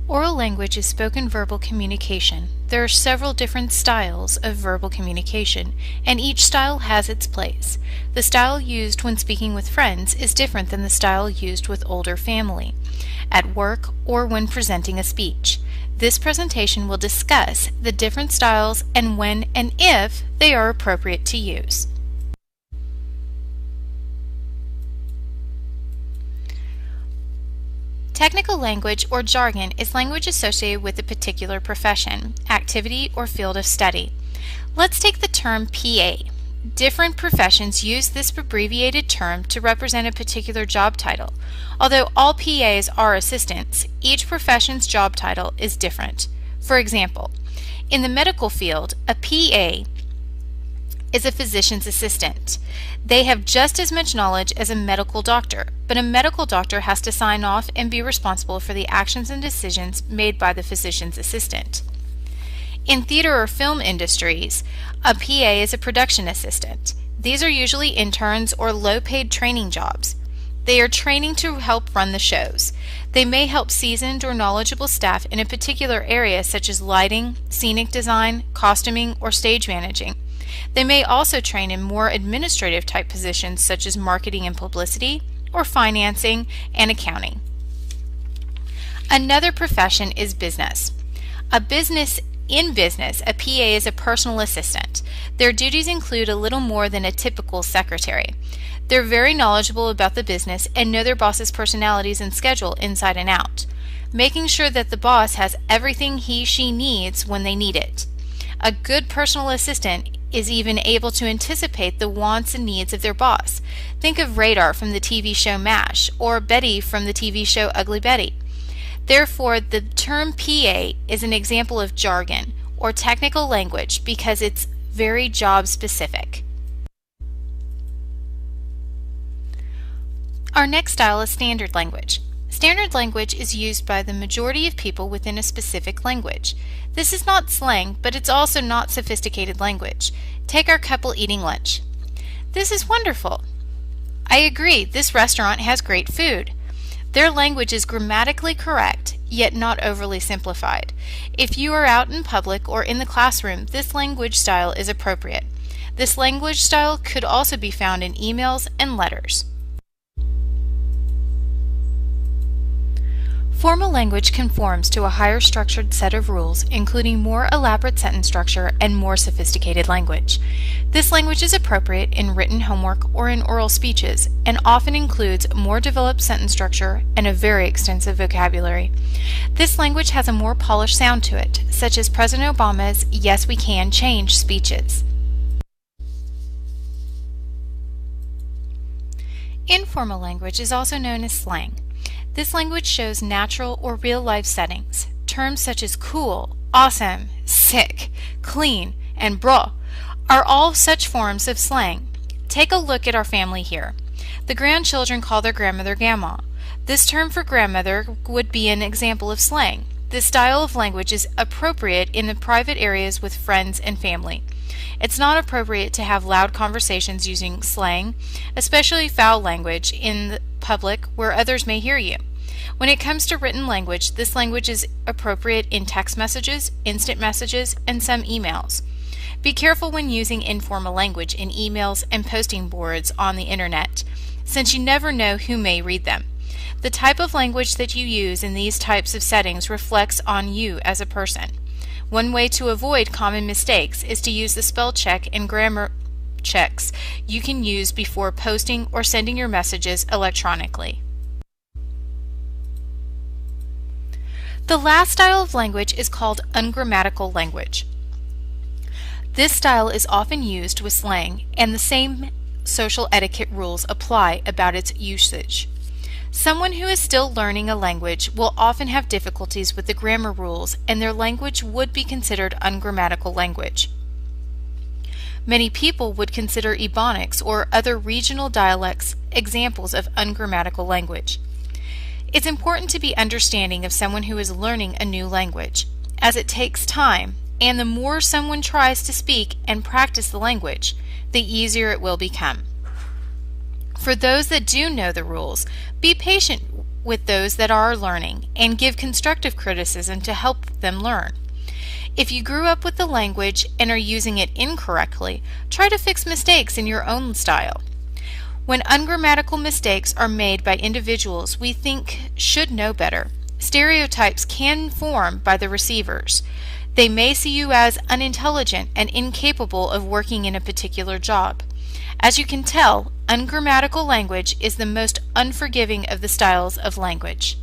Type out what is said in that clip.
Oral language is spoken verbal communication. There are several different styles of verbal communication, and each style has its place. The style used when speaking with friends is different than the style used with older family, at work, or when presenting a speech. This presentation will discuss the different styles and when and if they are appropriate to use. Technical language or jargon is language associated with a particular profession, activity, or field of study. Let's take the term PA. Different professions use this abbreviated term to represent a particular job title. Although all PAs are assistants, each profession's job title is different. For example, in the medical field, a PA is a physician's assistant. They have just as much knowledge as a medical doctor, but a medical doctor has to sign off and be responsible for the actions and decisions made by the physician's assistant. In theater or film industries, a PA is a production assistant. These are usually interns or low-paid training jobs. They are training to help run the shows. They may help seasoned or knowledgeable staff in a particular area such as lighting, scenic design, costuming, or stage managing. They may also train in more administrative type positions such as marketing and publicity, or financing and accounting. Another profession is business. In business, a PA is a personal assistant. Their duties include a little more than a typical secretary. They're very knowledgeable about the business and know their boss's personalities and schedule inside and out, making sure that the boss has everything he/she needs when they need it. A good personal assistant is even able to anticipate the wants and needs of their boss. Think of Radar from the TV show MASH, or Betty from the TV show Ugly Betty. Therefore, the term PA is an example of jargon, or technical language, because it's very job specific. Our next style is standard language. Standard language is used by the majority of people within a specific language. This is not slang, but it's also not sophisticated language. Take our couple eating lunch. This is wonderful. I agree, this restaurant has great food. Their language is grammatically correct, yet not overly simplified. If you are out in public or in the classroom, this language style is appropriate. This language style could also be found in emails and letters. Formal language conforms to a higher structured set of rules, including more elaborate sentence structure and more sophisticated language. This language is appropriate in written homework or in oral speeches, and often includes more developed sentence structure and a very extensive vocabulary. This language has a more polished sound to it, such as President Obama's "Yes, we can" change speeches. Informal language is also known as slang. This language shows natural or real-life settings. Terms such as cool, awesome, sick, clean, and bruh are all such forms of slang. Take a look at our family here. The grandchildren call their grandmother Grandma. This term for grandmother would be an example of slang. This style of language is appropriate in the private areas with friends and family. It's not appropriate to have loud conversations using slang, especially foul language, in the public where others may hear you. When it comes to written language, this language is appropriate in text messages, instant messages, and some emails. Be careful when using informal language in emails and posting boards on the internet, since you never know who may read them. The type of language that you use in these types of settings reflects on you as a person. One way to avoid common mistakes is to use the spell check and grammar checks you can use before posting or sending your messages electronically. The last style of language is called ungrammatical language. This style is often used with slang, and the same social etiquette rules apply about its usage. Someone who is still learning a language will often have difficulties with the grammar rules, and their language would be considered ungrammatical language. Many people would consider Ebonics or other regional dialects examples of ungrammatical language. It's important to be understanding of someone who is learning a new language, as it takes time, and the more someone tries to speak and practice the language, the easier it will become. For those that do know the rules, be patient with those that are learning and give constructive criticism to help them learn. If you grew up with the language and are using it incorrectly, try to fix mistakes in your own style. When ungrammatical mistakes are made by individuals we think should know better, stereotypes can form by the receivers. They may see you as unintelligent and incapable of working in a particular job. As you can tell, ungrammatical language is the most unforgiving of the styles of language.